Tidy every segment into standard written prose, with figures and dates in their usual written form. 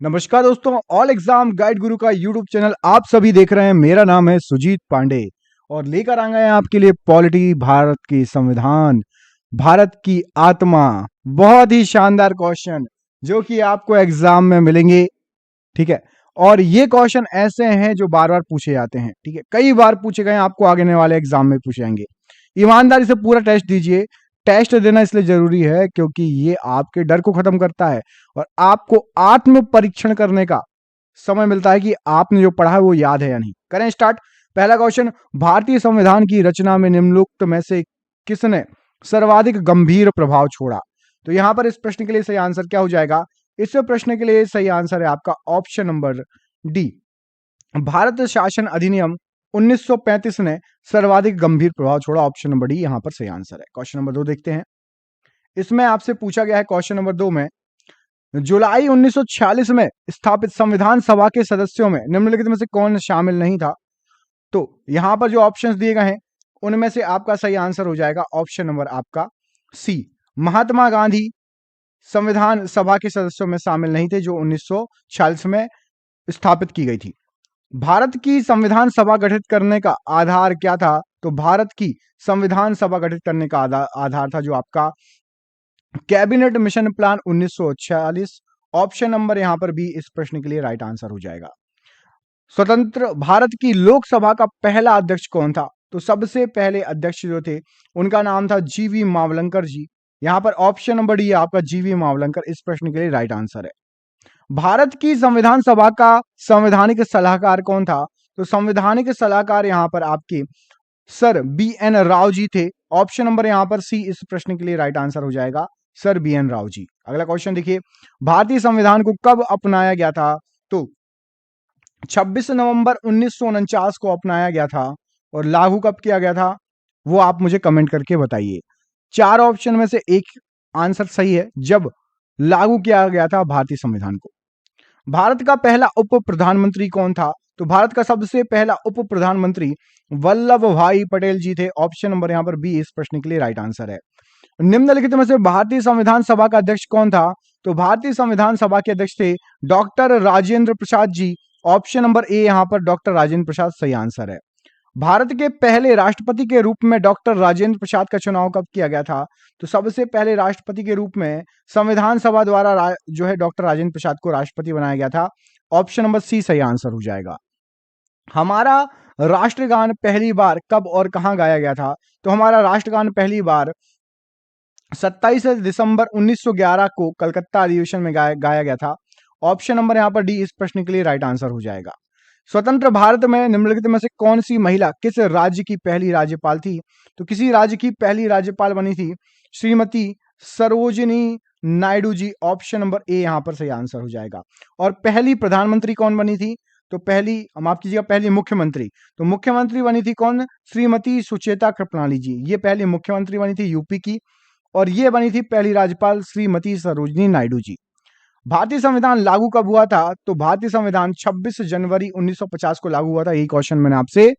नमस्कार दोस्तों, all exam guide गुरु का यूट्यूब चैनल आप सभी देख रहे हैं। मेरा नाम है सुजीत पांडे और लेकर आ गए हैं आपके लिए पॉलिटी, भारत की संविधान, भारत की आत्मा। बहुत ही शानदार क्वेश्चन जो कि आपको एग्जाम में मिलेंगे। ठीक है, और ये क्वेश्चन ऐसे हैं जो बार बार पूछे जाते हैं। ठीक है, कई बार पूछे गए हैं, आपको आगे वाले एग्जाम में पूछे जाएंगे। ईमानदारी से पूरा टेस्ट दीजिए। टेस्ट देना इसलिए जरूरी है क्योंकि ये आपके डर को खत्म करता है और आपको आत्म परीक्षण करने का समय मिलता है कि आपने जो पढ़ा है वो याद है या नहीं। करें स्टार्ट। पहला क्वेश्चन, भारतीय संविधान की रचना में निम्नलिखित में से किसने सर्वाधिक गंभीर प्रभाव छोड़ा? तो यहां पर इस प्रश्न के लिए सही आंसर क्या हो जाएगा? इस प्रश्न के लिए सही आंसर है आपका ऑप्शन नंबर डी, भारत शासन अधिनियम 1935 ने सर्वाधिक गंभीर प्रभाव छोड़ा। ऑप्शन नंबर डी यहां पर सही आंसर है। क्वेश्चन नंबर 2 देखते हैं। इसमें आपसे पूछा गया है क्वेश्चन नंबर 2 में, जुलाई 1946 में स्थापित संविधान सभा के सदस्यों में निम्नलिखित में से कौन शामिल नहीं था? तो यहां पर जो ऑप्शंस दिए गए हैं उनमें से आपका सही आंसर हो जाएगा ऑप्शन नंबर आपका सी, महात्मा गांधी संविधान सभा के सदस्यों में शामिल नहीं थे जो 1946 में स्थापित की गई थी। भारत की संविधान सभा गठित करने का आधार क्या था? तो भारत की संविधान सभा गठित करने का आधार था जो आपका cabinet mission plan 1946। Option number यहां पर बी इस प्रश्न के लिए राइट आंसर हो जाएगा। स्वतंत्र भारत की लोकसभा का पहला अध्यक्ष कौन था? तो सबसे पहले अध्यक्ष जो थे उनका नाम था जीवी मावलंकर जी। यहां पर ऑप्शन नंबर डी आपका जीवी मावलंकर इस प्रश्न के लिए राइट आंसर है। भारत की संविधान सभा का संवैधानिक सलाहकार कौन था? तो संवैधानिक सलाहकार यहां पर आपके sir B N Rao ji थे। ऑप्शन नंबर यहां पर सी इस प्रश्न के लिए राइट आंसर हो जाएगा, sir B N Rao ji. अगला क्वेश्चन देखिए, भारतीय संविधान को कब अपनाया गया था? तो 26 नवंबर 1949 को अपनाया गया था और लागू कब किया गया था वो आप मुझे कमेंट करके बताइए। चार ऑप्शन में से एक आंसर सही है। जब लागू किया गया था भारतीय संविधान को। भारत का पहला उप प्रधानमंत्री कौन था? तो भारत का सबसे पहला उप प्रधानमंत्री वल्लभ भाई पटेल जी थे। ऑप्शन नंबर यहां पर बी इस प्रश्न के लिए राइट आंसर है। निम्नलिखित में से भारतीय संविधान सभा का अध्यक्ष कौन था? तो भारतीय संविधान सभा के अध्यक्ष थे doctor Rajendra Prasad ji. Option number A यहां पर डॉक्टर राजेंद्र प्रसाद सही आंसर है। भारत के पहले राष्ट्रपति के रूप में डॉक्टर राजेंद्र प्रसाद का चुनाव कब किया गया था? तो सबसे पहले राष्ट्रपति के रूप में संविधान सभा द्वारा जो है डॉक्टर राजेंद्र प्रसाद को राष्ट्रपति बनाया गया था। ऑप्शन नंबर सी सही आंसर हो जाएगा। हमारा राष्ट्रगान पहली बार कब और कहां गाया गया था? तो हमारा राष्ट्रगान पहली बार 27 दिसंबर 1911 को कलकत्ता अधिवेशन में गाया गया था। ऑप्शन नंबर यहां पर डी इस प्रश्न के लिए राइट आंसर हो जाएगा। स्वतंत्र भारत में निम्नलिखित में से कौन सी महिला किस राज्य की पहली राज्यपाल थी? तो किसी राज्य की पहली राज्यपाल बनी थी Shrimati Sarojini Naidu ji. Option number A यहां पर सही आंसर हो जाएगा। और पहली प्रधानमंत्री कौन बनी थी? तो पहली माफ कीजिएगा, पहली मुख्यमंत्री। तो मुख्यमंत्री बनी थी कौन? श्रीमती सुचेता कृपलानी जी। ये पहली मुख्यमंत्री बनी थी यूपी की और ये बनी थी पहली राज्यपाल श्रीमती सरोजिनी नायडू जी। भारतीय संविधान लागू कब हुआ था? तो भारतीय संविधान 26 जनवरी 1950 को लागू हुआ था। यही क्वेश्चन मैंने आपसे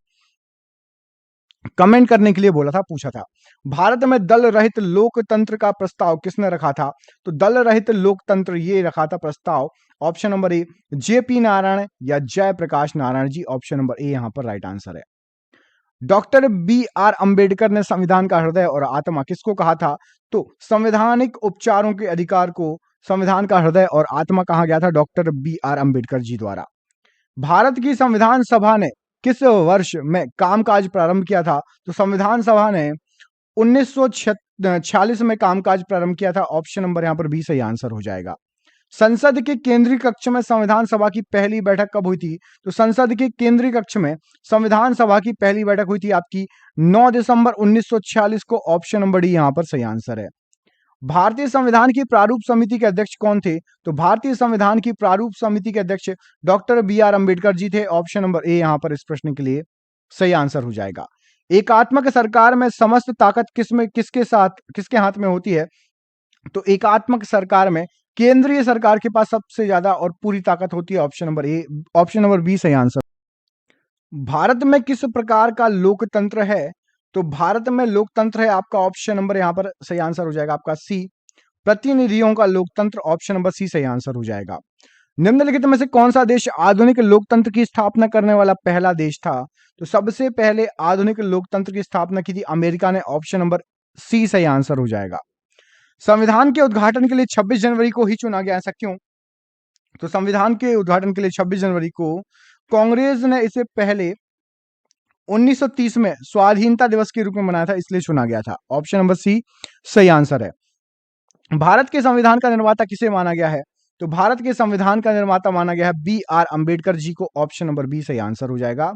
कमेंट करने के लिए बोला था, पूछा था। भारत में दल रहित लोकतंत्र का प्रस्ताव किसने रखा था? तो दल रहित लोकतंत्र ये रखा था प्रस्ताव ऑप्शन नंबर ए जेपी नारायण या Jayaprakash Narayan ji. Option number A यहां पर राइट आंसर है। डॉक्टर बी आर अंबेडकर ने संविधान का हृदय और आत्मा किसको कहा था? तो संवैधानिक उपचारों के अधिकार को संविधान का हृदय और आत्मा कहा गया था doctor B are Ambedkar ji द्वारा। भारत की संविधान सभा ने किस वर्ष में कामकाज प्रारंभ किया था? तो संविधान सभा ने 1946 में कामकाज प्रारंभ किया था। ऑप्शन नंबर यहां पर बी सही आंसर हो जाएगा। संसद के केंद्रीय कक्ष में संविधान सभा की पहली बैठक कब हुई थी? तो संसद के केंद्रीय कक्ष में संविधान सभा की पहली बैठक हुई थी आपकी 9 दिसंबर 1946 को। ऑप्शन नंबर डी यहां पर सही आंसर है। भारतीय संविधान की प्रारूप समिति के अध्यक्ष कौन थे? तो भारतीय संविधान की प्रारूप समिति के अध्यक्ष doctor B are Ambedkar ji थे। ऑप्शन नंबर ए यहां पर इस प्रश्न के लिए सही आंसर हो जाएगा। एकात्मक सरकार में समस्त ताकत किसके हाथ में होती है? तो एकात्मक सरकार में केंद्रीय सरकार के पास सबसे ज्यादा और पूरी ताकत होती है। Option number A, option number B सही आंसर। भारत में किस प्रकार का लोकतंत्र है? तो भारत में लोकतंत्र है आपका ऑप्शन नंबर यहां पर सही आंसर हो जाएगा आपका सी, प्रतिनिधियों का लोकतंत्र। ऑप्शन नंबर सी सही आंसर हो जाएगा। निम्नलिखित में से कौन सा देश आधुनिक लोकतंत्र की स्थापना करने वाला पहला देश था? तो सबसे पहले आधुनिक लोकतंत्र की स्थापना की थी अमेरिका ने। ऑप्शन नंबर सी सही आंसर हो जाएगा। संविधान के उद्घाटन के लिए 26 जनवरी को ही चुना गया, ऐसा क्यों? तो संविधान के उद्घाटन के लिए 26 जनवरी को कांग्रेस ने इसे पहले 1930 में स्वाधीनता दिवस के रूप में मनाया था, इसलिए चुना गया था। ऑप्शन नंबर सी सही आंसर है। भारत के संविधान का निर्माता किसे माना गया है? तो भारत के संविधान का निर्माता माना गया है बी आर अंबेडकर जी को। ऑप्शन नंबर बी सही आंसर हो जाएगा,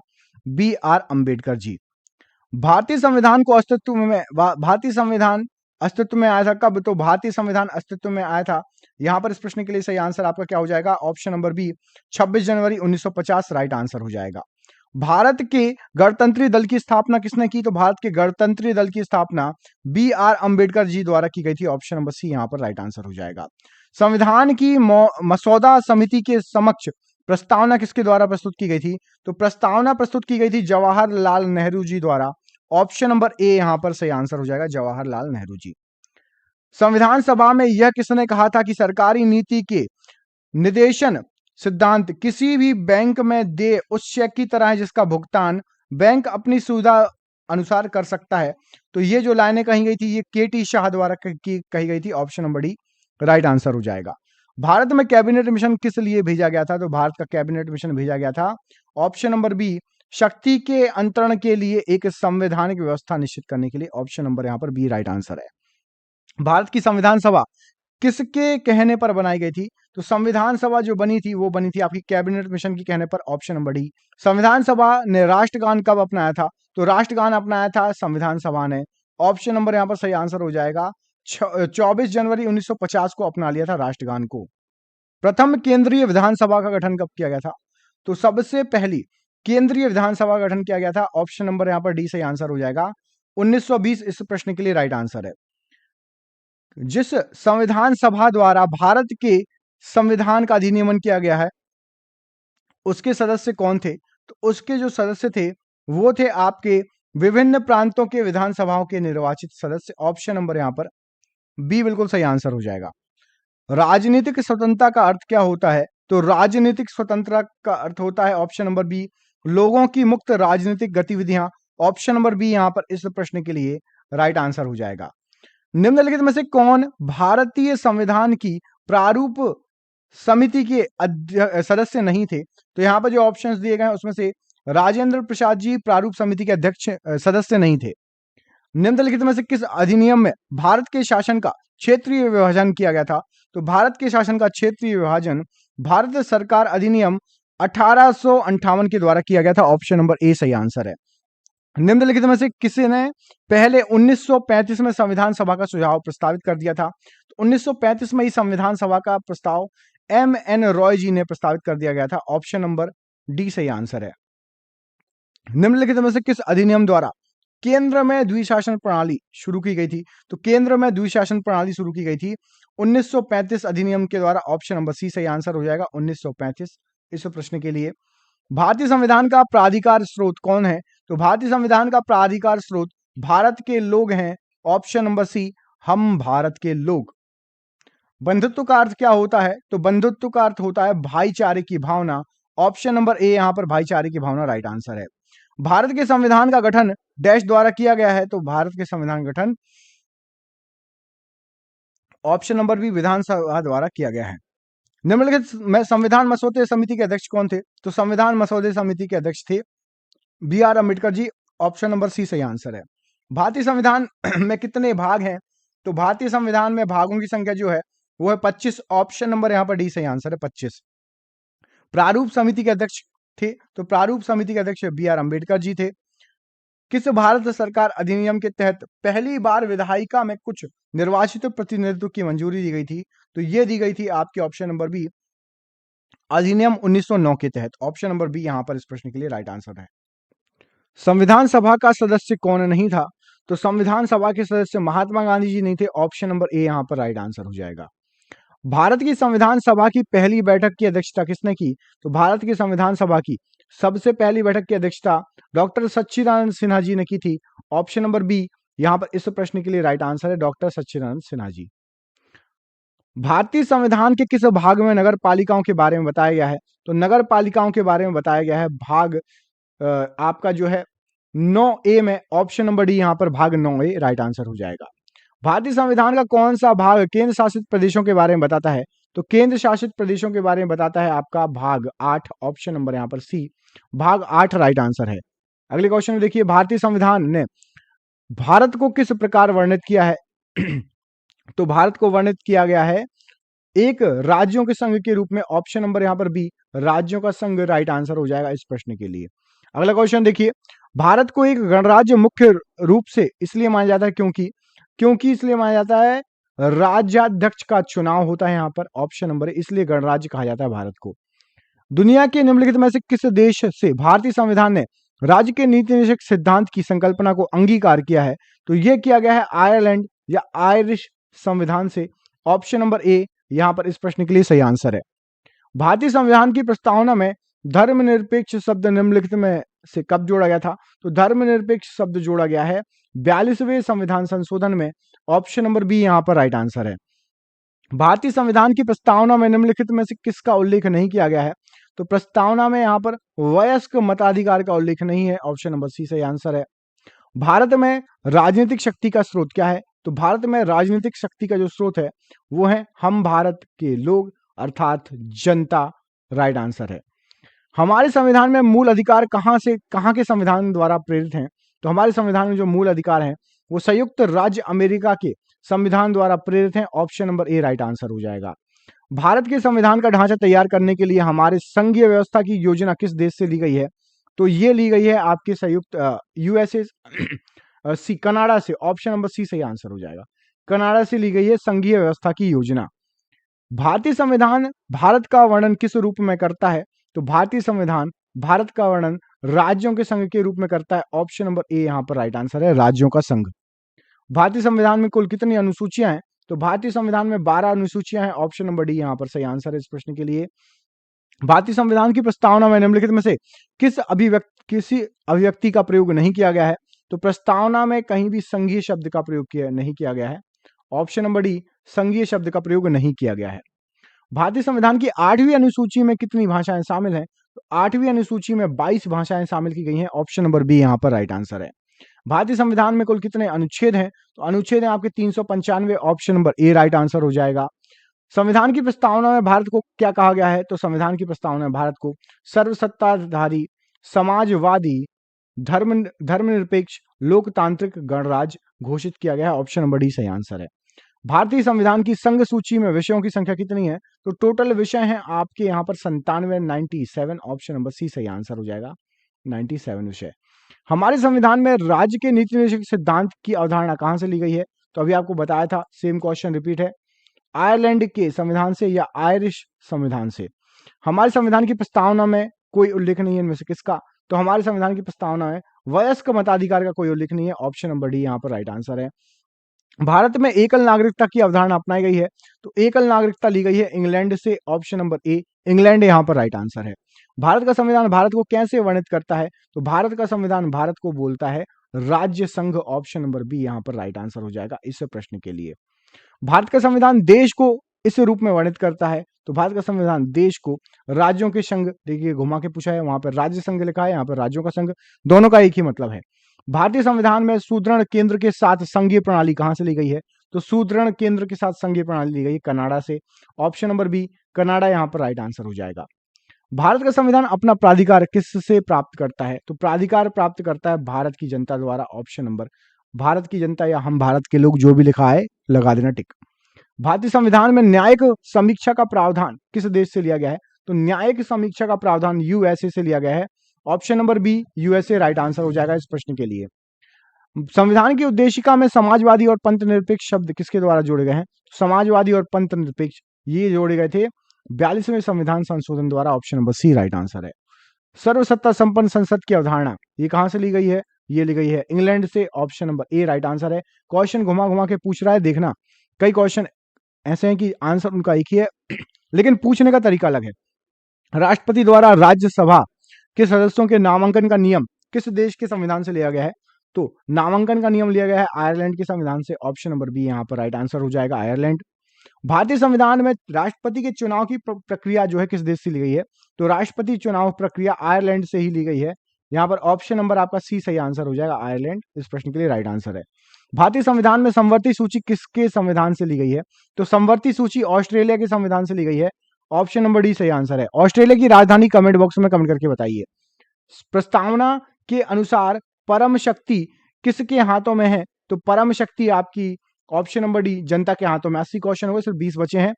बी आर अंबेडकर जी। भारतीय संविधान को भारतीय संविधान अस्तित्व में आया था कब? तो भारतीय संविधान अस्तित्व में आया था, यहां पर इस प्रश्न के लिए सही आंसर आपका क्या हो जाएगा? ऑप्शन नंबर बी 26 जनवरी 1950 राइट आंसर हो जाएगा। भारत के गणतंत्रीय दल की स्थापना किसने की? तो भारत के गणतंत्रीय दल की स्थापना बी आर अंबेडकर जी द्वारा की गई थी। ऑप्शन नंबर सी यहां पर राइट आंसर हो जाएगा। संविधान की मसौदा समिति के समक्ष प्रस्तावना किसके द्वारा प्रस्तुत की गई थी? तो प्रस्तावना प्रस्तुत की गई थी जवाहरलाल नेहरू जी द्वारा। ऑप्शन नंबर ए यहां पर सही आंसर हो जाएगा, जवाहरलाल नेहरू जी। संविधान सभा में यह किसने कहा था कि सरकारी नीति के निर्देशन सिद्धांत किसी भी बैंक में दे उस चेक की तरह है जिसका भुगतान बैंक अपनी सुविधा अनुसार कर सकता है? तो ये जो लाइनें कही गई थी ये के.टी. शाह द्वारा कही गई थी। Option number D right answer हो जाएगा। भारत में कैबिनेट मिशन किस लिए भेजा गया था? तो भारत का कैबिनेट मिशन भेजा गया था ऑप्शन नंबर बी शक्ति के अंतरण के लिए, एक संवैधानिक व्यवस्था निश्चित करने के लिए। ऑप्शन नंबर यहां पर बी राइट आंसर है। भारत की संविधान सभा किसके कहने पर बनाई गई थी? तो संविधान सभा जो बनी थी वो बनी थी आपकी कैबिनेट मिशन के कहने पर। Option number D. संविधान सभा ने राष्ट्रगान कब अपनाया था? तो राष्ट्रगान अपनाया था संविधान सभा ने। ऑप्शन नंबर यहां पर सही आंसर हो जाएगा, 24 जनवरी 1950 को अपना लिया था राष्ट्रगान को। प्रथम केंद्रीय विधानसभा का गठन कब किया गया था? तो सबसे पहली केंद्रीय विधानसभा का गठन किया गया था। ऑप्शन नंबर यहां पर डी सही आंसर हो जाएगा, 1920 इस प्रश्न के लिए राइट आंसर है। जिस संविधान सभा द्वारा भारत के संविधान का अधिनियमन किया गया है उसके सदस्य कौन थे? तो उसके जो सदस्य थे वो थे आपके विभिन्न प्रांतों के विधानसभाओं के निर्वाचित सदस्य। ऑप्शन नंबर यहां पर बी बिल्कुल सही आंसर हो जाएगा। राजनीतिक स्वतंत्रता का अर्थ क्या होता है? तो राजनीतिक स्वतंत्रता का अर्थ होता है ऑप्शन नंबर बी लोगों की मुक्त राजनीतिक गतिविधियां। ऑप्शन नंबर बी यहां पर इस प्रश्न के लिए राइट आंसर हो जाएगा। निम्नलिखित में से कौन भारतीय संविधान की प्रारूप समिति के सदस्य नहीं थे? तो यहां पर जो ऑप्शंस दिए गए हैं उसमें से राजेंद्र प्रसाद जी प्रारूप समिति के अध्यक्ष सदस्य नहीं थे। निम्नलिखित में से किस अधिनियम में भारत के शासन का क्षेत्रीय विभाजन किया गया था? तो भारत के शासन का क्षेत्रीय विभाजन भारत सरकार अधिनियम 1858 के द्वारा किया गया था। ऑप्शन नंबर ए सही आंसर है। निम्नलिखित में से किसी ने पहले 1935 में संविधान सभा का सुझाव प्रस्तावित कर दिया था? तो 1935 में ही संविधान सभा का प्रस्ताव एम.एन. रॉय जी ने प्रस्तावित कर दिया गया था। ऑप्शन नंबर डी सही आंसर है। निम्नलिखित में से किस अधिनियम द्वारा केंद्र में द्विशासन प्रणाली शुरू की गई थी? तो केंद्र में द्विशासन प्रणाली शुरू की गई थी 1935 अधिनियम के द्वारा। ऑप्शन नंबर सी सही आंसर हो जाएगा, 1935 इस प्रश्न के लिए। भारतीय संविधान का प्राधिकार स्रोत कौन है? तो भारतीय संविधान का प्राधिकार स्रोत भारत के लोग हैं। ऑप्शन नंबर सी हम भारत के लोग। बंधुत्व का अर्थ क्या होता है? तो बंधुत्व का अर्थ होता है भाईचारे की भावना। ऑप्शन नंबर ए यहां पर भाईचारे की भावना राइट आंसर है। भारत के संविधान का गठन डैश द्वारा किया गया है? तो भारत के संविधान गठन ऑप्शन नंबर बी विधानसभा द्वारा किया गया है। निम्नलिखित में संविधान मसौदे समिति के अध्यक्ष कौन थे? तो संविधान मसौदे समिति के अध्यक्ष थे B R Ambedkar ji. Option number C सही आंसर है। भारतीय संविधान में कितने भाग हैं? तो भारतीय संविधान में भागों की संख्या जो है वो है 25। ऑप्शन नंबर यहां पर डी सही आंसर है, 25। प्रारूप समिति के अध्यक्ष थे? तो प्रारूप समिति के अध्यक्ष बी आर अम्बेडकर जी थे। किस भारत सरकार अधिनियम के तहत पहली बार विधायिका में कुछ निर्वाचित प्रतिनिधित्व की मंजूरी दी गई थी? तो ये दी गई थी आपके ऑप्शन नंबर बी अधिनियम 1909 के तहत। ऑप्शन नंबर बी यहां पर इस प्रश्न के लिए राइट आंसर है। संविधान सभा का सदस्य कौन नहीं था? तो संविधान सभा के सदस्य महात्मा गांधी जी नहीं थे। ऑप्शन नंबर ए यहां पर राइट आंसर हो जाएगा। भारत की संविधान सभा की पहली बैठक की अध्यक्षता किसने की? तो भारत की संविधान सभा की सबसे पहली बैठक की अध्यक्षता डॉक्टर सच्चिदानंद सिन्हा जी ने की थी। ऑप्शन नंबर बी यहां पर इस प्रश्न के लिए राइट आंसर है, डॉक्टर सच्चिदानंद सिन्हा जी। भारतीय संविधान के किस भाग में नगर पालिकाओं के बारे में बताया गया है? तो नगर पालिकाओं के बारे में बताया गया है भाग आपका जो है 9A में, ऑप्शन नंबर डी यहाँ पर भाग 9A राइट आंसर हो जाएगा। भारतीय संविधान का कौन सा भाग केंद्र शासित प्रदेशों के बारे में बताता है? तो केंद्र शासित प्रदेशों के बारे में बताता है आपका भाग 8, ऑप्शन नंबर यहाँ पर सी, भाग 8 राइट आंसर है। अगले क्वेश्चन में देखिए, भारतीय संविधान ने भारत को किस प्रकार वर्णित किया है? तो भारत को वर्णित किया गया है एक राज्यों के संघ के रूप में, ऑप्शन नंबर यहाँ पर बी, राज्यों का संघ राइट आंसर हो जाएगा इस प्रश्न के लिए। अगला क्वेश्चन देखिए, भारत को एक गणराज्य मुख्य रूप से इसलिए माना जाता है क्योंकि इसलिए माना जाता है राज्याध्यक्ष का चुनाव होता है यहाँ पर, ऑप्शन नंबर, इसलिए गणराज्य कहा जाता है भारत को। दुनिया के निम्नलिखित में से किस देश से भारतीय संविधान ने राज्य के नीति निषेध सिद्धांत की संकल्पना को अंगीकार किया है? तो यह किया गया है आयरलैंड या आयरिश संविधान से, ऑप्शन नंबर ए यहां पर इस प्रश्न के लिए सही आंसर है। भारतीय संविधान की प्रस्तावना में धर्मनिरपेक्ष शब्द निम्नलिखित में से कब जोड़ा गया था? तो धर्मनिरपेक्ष शब्द जोड़ा गया है 42वें संविधान संशोधन में, ऑप्शन नंबर बी यहां पर राइट आंसर है। भारतीय संविधान की प्रस्तावना में निम्नलिखित में से किसका उल्लेख नहीं किया गया है? तो प्रस्तावना में यहां पर वयस्क मताधिकार का उल्लेख नहीं है, ऑप्शन नंबर सी सही आंसर है। भारत में राजनीतिक शक्ति का स्रोत क्या है? तो भारत में राजनीतिक शक्ति का जो स्रोत है वो है हम भारत के लोग, अर्थात जनता राइट आंसर है। हमारे संविधान में मूल अधिकार कहां के संविधान द्वारा प्रेरित हैं? तो हमारे संविधान में जो मूल अधिकार हैं वो संयुक्त राज्य अमेरिका के संविधान द्वारा प्रेरित हैं, ऑप्शन नंबर ए राइट आंसर हो जाएगा। भारत के संविधान का ढांचा तैयार करने के लिए हमारे संघीय व्यवस्था की योजना किस देश से ली गई है? तो ये ली गई है आपके संयुक्त यूएसए सी, कनाडा से, ऑप्शन नंबर सी सही आंसर हो जाएगा। कनाडा से ली गई है संघीय व्यवस्था की योजना। भारतीय संविधान भारत का वर्णन किस रूप में करता है? तो भारतीय संविधान भारत का वर्णन राज्यों के संघ के रूप में करता है, ऑप्शन नंबर ए यहां पर राइट आंसर है, राज्यों का संघ। भारतीय संविधान में कुल कितनी अनुसूचियां हैं? तो भारतीय संविधान में 12 अनुसूचियां हैं, ऑप्शन नंबर डी यहां पर सही आंसर है इस प्रश्न के लिए। भारतीय संविधान की प्रस्तावना में निम्नलिखित में से किसी अभिव्यक्ति का प्रयोग नहीं किया गया है? तो प्रस्तावना में कहीं भी संघीय शब्द का प्रयोग नहीं किया गया है, ऑप्शन नंबर डी संघीय शब्द का प्रयोग नहीं किया गया है। भारतीय संविधान की 8वीं अनुसूची में कितनी भाषाएं शामिल हैं? तो 8वीं अनुसूची में 22 भाषाएं शामिल की गई हैं, ऑप्शन नंबर बी यहां पर राइट आंसर है। भारतीय संविधान में कुल कितने अनुच्छेद हैं? तो अनुच्छेद हैं आपके 395, ऑप्शन नंबर ए राइट आंसर हो जाएगा। संविधान की प्रस्तावना में भारत को क्या कहा गया है? तो संविधान की प्रस्तावना में भारत को सर्वसत्ताधारी, समाजवादी, धर्मनिरपेक्ष, लोकतांत्रिक गणराज्य घोषित किया गया है, ऑप्शन नंबर डी सही आंसर है। भारतीय संविधान की संघ सूची में विषयों की संख्या कितनी है? तो टोटल विषय हैं आपके यहाँ पर 97, 97, ऑप्शन नंबर सी सही आंसर हो जाएगा, 97 विषय। हमारे संविधान में राज्य के नीति निषेध सिद्धांत की अवधारणा कहां से ली गई है? तो अभी आपको बताया था, सेम क्वेश्चन रिपीट है, आयरलैंड के संविधान से या आयरिश संविधान से। हमारे संविधान की प्रस्तावना में कोई उल्लेख नहीं है इनमें से किसका? तो हमारे संविधान की प्रस्तावना में वयस्क मताधिकार का कोई उल्लेख नहीं है, ऑप्शन नंबर डी यहाँ पर राइट आंसर है। भारत में एकल नागरिकता की अवधारणा अपनाई गई है, तो एकल नागरिकता ली गई है इंग्लैंड से, ऑप्शन नंबर ए इंग्लैंड यहाँ पर राइट आंसर है। भारत का संविधान भारत को कैसे वर्णित करता है? तो भारत का संविधान भारत को बोलता है राज्य संघ, ऑप्शन नंबर बी यहाँ पर राइट आंसर हो जाएगा इस प्रश्न के लिए। भारत का संविधान देश को इस रूप में वर्णित करता है, तो भारत का संविधान देश को राज्यों के संघ, देखिए घुमा के पूछा है, वहां पर राज्य संघ लिखा है, यहाँ पर राज्यों का संघ, दोनों का एक ही मतलब है। भारतीय संविधान में सुदृढ़ केंद्र के साथ संघीय प्रणाली कहां से ली गई है? तो सुदृढ़ केंद्र के साथ संघीय प्रणाली ली गई है कनाडा से, ऑप्शन नंबर बी कनाडा यहाँ पर राइट आंसर हो जाएगा। भारत का संविधान अपना प्राधिकार किससे प्राप्त करता है? तो प्राधिकार प्राप्त करता है भारत की जनता द्वारा, ऑप्शन नंबर भारत की जनता या हम भारत के लोग, जो भी लिखा है लगा देना टिक। भारतीय संविधान में न्यायिक समीक्षा का प्रावधान किस देश से लिया गया है? तो न्यायिक समीक्षा का प्रावधान यूएसए से लिया गया है, option number B USA right answer हो जाएगा इस प्रश्न के लिए। संविधान की उद्देशिका में समाजवादी और पंथ निरपेक्ष शब्द किसके द्वारा जोड़े गए हैं? समाजवादी और पंथ निरपेक्ष ये जोड़े गए थे 42वें संविधान संशोधन द्वारा, option number C right answer है। सर्वसत्ता संपन्न संसद की अवधारणा ये कहां से ली गई है? ये ली गई है इंग्लैंड से, ऑप्शन नंबर ए राइट आंसर है। क्वेश्चन घुमा घुमा के पूछ रहा है, देखना कई क्वेश्चन ऐसे हैं कि आंसर उनका एक ही है लेकिन पूछने का तरीका अलग है। राष्ट्रपति द्वारा राज्यसभा के सदस्यों के नामांकन का नियम किस देश के संविधान से लिया गया है? तो नामांकन का नियम लिया गया है आयरलैंड के संविधान से, ऑप्शन नंबर बी यहाँ पर राइट आंसर हो जाएगा आयरलैंड। भारतीय संविधान में राष्ट्रपति के चुनाव की प्रक्रिया जो है किस देश से ली गई है? तो राष्ट्रपति चुनाव प्रक्रिया आयरलैंड से ही ली गई है। यहाँ पर ऑप्शन नंबर आपका सी सही आंसर हो जाएगा, आयरलैंड इस प्रश्न के लिए राइट आंसर है। भारतीय संविधान में समवर्ती सूची किसके संविधान से ली गई है? तो समवर्ती सूची ऑस्ट्रेलिया के संविधान से ली गई है, ऑप्शन नंबर डी सही आंसर है। ऑस्ट्रेलिया की राजधानी कमेंट बॉक्स में कमेंट करके बताइए। प्रस्तावना के अनुसार परम शक्ति किसके हाथों में है? तो परम शक्ति आपकी ऑप्शन नंबर डी जनता के हाथों में। 80 क्वेश्चन हुए, सिर्फ 20 बचे हैं।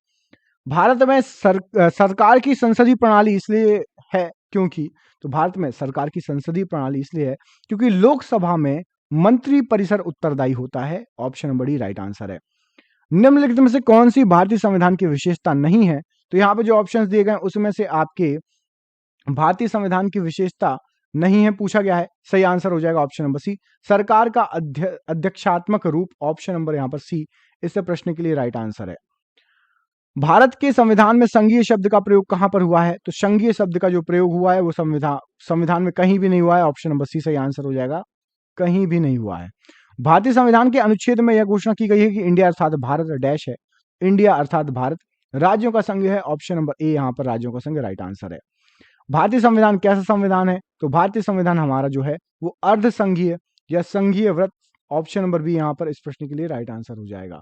भारत में सरकार की संसदीय प्रणाली इसलिए है क्योंकि, तो भारत में सरकार की संसदीय प्रणाली इसलिए है क्योंकि लोकसभा में मंत्री परिषद उत्तरदायी होता है, option number D right answer है। निम्नलिखित में से कौन सी भारतीय संविधान की विशेषता नहीं है? तो यहाँ पे जो ऑप्शंस दिए गए उसमें से आपके भारतीय संविधान की विशेषता नहीं है पूछा गया है, सही आंसर हो जाएगा ऑप्शन नंबर सी, सरकार का अध्यक्षात्मक रूप, ऑप्शन नंबर यहाँ पर सी इस प्रश्न के लिए राइट आंसर है। भारत के संविधान में संघीय शब्द का प्रयोग कहां पर हुआ है? तो संघीय शब्द का जो प्रयोग हुआ है वो संविधान में कहीं भी नहीं हुआ है, ऑप्शन नंबर सी सही आंसर हो जाएगा, कहीं भी नहीं हुआ है। भारतीय संविधान के अनुच्छेद में यह घोषणा की गई है कि इंडिया अर्थात भारत डैश है, इंडिया अर्थात भारत राज्यों का संघ है, ऑप्शन नंबर ए यहाँ पर राज्यों का संघ राइट आंसर है। भारतीय संविधान कैसा संविधान है? तो भारतीय संविधान हमारा जो है वो अर्ध संघीय या संघीय व्रत, ऑप्शन नंबर बी यहाँ पर इस प्रश्न के लिए राइट आंसर हो जाएगा।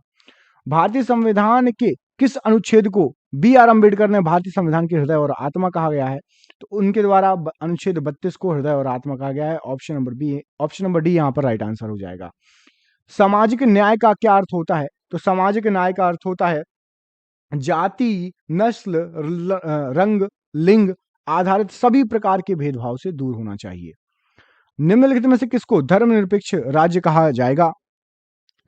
भारतीय संविधान के किस अनुच्छेद को बी आर अम्बेडकर ने भारतीय संविधान के हृदय और आत्मा कहा गया है? तो उनके द्वारा अनुच्छेद 32 को हृदय और आत्मा कहा गया है, option number B, option number D यहाँ पर राइट आंसर हो जाएगा। सामाजिक न्याय का क्या अर्थ होता है? तो सामाजिक न्याय का अर्थ होता है जाति, नस्ल, रंग, लिंग आधारित सभी प्रकार के भेदभाव से दूर होना चाहिए। निम्नलिखित में से किसको धर्मनिरपेक्ष राज्य कहा जाएगा?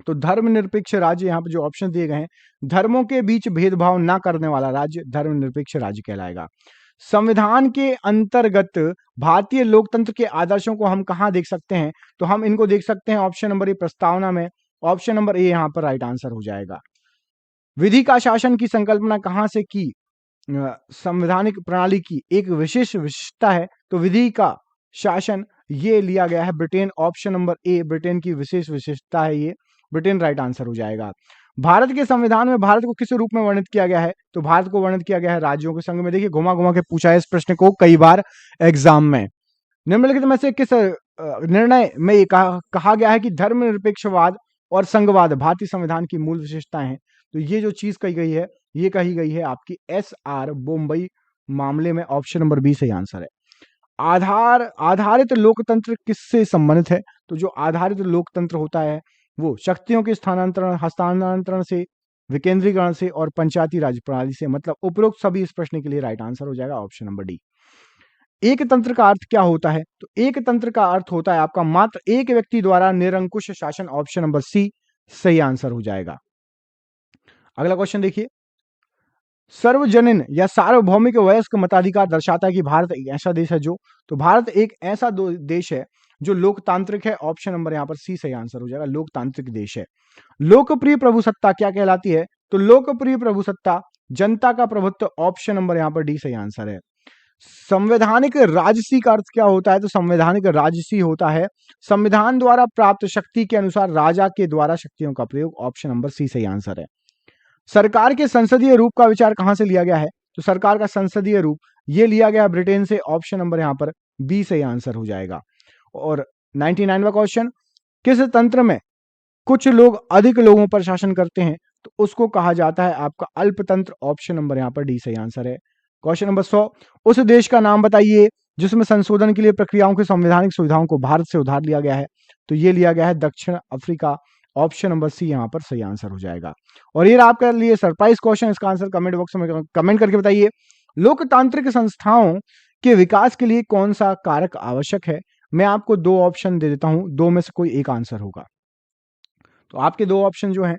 तो धर्मनिरपेक्ष राज्य, यहाँ पे जो ऑप्शन दिए गए हैं, धर्मों के बीच भेदभाव ना करने वाला राज्य धर्मनिरपेक्ष राज्य कहलाएगा। संविधान के अंतर्गत भारतीय लोकतंत्र के आदर्शों को हम कहाँ देख सकते हैं? तो हम इनको देख सकते हैं ऑप्शन नंबर ए प्रस्तावना में, ऑप्शन नंबर ए यहाँ पर राइट आंसर हो जाएगा। विधि का शासन की संकल्पना कहाँ से की? संवैधानिक प्रणाली की एक विशेष विशेषता है, तो विधि का शासन ये लिया गया है ब्रिटेन, ऑप्शन नंबर ए ब्रिटेन की विशेष विशेषता है ये, ब्रिटेन राइट आंसर हो जाएगा। भारत के संविधान में भारत को किस रूप में वर्णित किया गया है? तो भारत को वर्णित किया गया है राज्यों के संघ में। देखिए घुमा घुमा के पूछा है इस प्रश्न को कई बार एग्जाम में। निम्नलिखित में से किस निर्णय में ये कहा गया है कि धर्मनिरपेक्षवाद और संघवाद भारतीय संविधान की मूल विशेषताएं हैं? तो ये जो चीज कही गई है ये कही गई है आपकी SR बॉम्बई मामले में, ऑप्शन नंबर बी सही आंसर है। आधारित लोकतंत्र किससे संबंधित है? तो जो आधारित लोकतंत्र होता है वो शक्तियों के हस्तांतरण से, विकेंद्रीकरण से और पंचायती राज प्रणाली से, मतलब उपरोक्त सभी इस प्रश्न के लिए राइट आंसर हो जाएगा, ऑप्शन नंबर डी। एक तंत्र का अर्थ क्या होता है? तो एक तंत्र का अर्थ होता है आपका मात्र एक व्यक्ति द्वारा निरंकुश शासन, ऑप्शन नंबर सी सही आंसर हो जाएगा। अगला क्वेश्चन देखिए, सर्वजनीन या सार्वभौमिक वयस्क मताधिकार दर्शाता है कि भारत एक ऐसा देश है जो, तो भारत एक ऐसा देश है जो लोकतांत्रिक है, ऑप्शन नंबर यहाँ पर सी सही आंसर हो जाएगा, लोकतांत्रिक देश है। लोकप्रिय प्रभुसत्ता क्या कहलाती है? तो लोकप्रिय प्रभुसत्ता जनता का प्रभुत्व, ऑप्शन नंबर यहाँ पर डी सही आंसर है। संवैधानिक राजसी का अर्थ क्या होता है? तो संवैधानिक राजसी होता है संविधान द्वारा प्राप्त शक्ति के अनुसार राजा के द्वारा शक्तियों का प्रयोग, ऑप्शन नंबर सी सही आंसर है। सरकार के संसदीय रूप का विचार कहां से लिया गया है? तो सरकार का संसदीय रूप ये लिया गया ब्रिटेन से, ऑप्शन नंबर यहां पर बी सही आंसर हो जाएगा। और 99वां क्वेश्चन, किस तंत्र में कुछ लोग अधिक लोगों पर शासन करते हैं? तो उसको कहा जाता है आपका अल्पतंत्र, ऑप्शन नंबर यहां पर डी सही आंसर है। क्वेश्चन नंबर 100, उस देश का नाम बताइए जिसमें संशोधन के लिए प्रक्रियाओं की संवैधानिक सुविधाओं को भारत से उधार लिया गया है? तो ये लिया गया है दक्षिण अफ्रीका, ऑप्शन नंबर सी यहाँ पर सही आंसर हो जाएगा। और ये आपके लिए सरप्राइज क्वेश्चन, इसका आंसर कमेंट बॉक्स में कमेंट करके बताइए। लोकतांत्रिक संस्थाओं के विकास के लिए कौन सा कारक आवश्यक है? मैं आपको दो ऑप्शन दे देता हूं, दो में से कोई एक आंसर होगा। तो आपके दो ऑप्शन जो हैं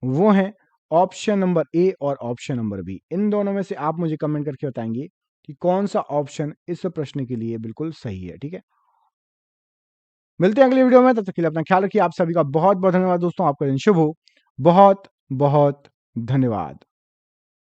वो हैं ऑप्शन नंबर ए और ऑप्शन नंबर बी। इन दोनों में से आप मुझे कमेंट करके बताएंगे कि कौन सा ऑप्शन इस प्रश्न के लिए बिल्कुल सही है। ठीक है, मिलते हैं अगले वीडियो में, तब तक के लिए अपना ख्याल रखिए। आप सभी का बहुत बहुत धन्यवाद दोस्तों, आपका दिन शुभ हो। बहुत बहुत धन्यवाद।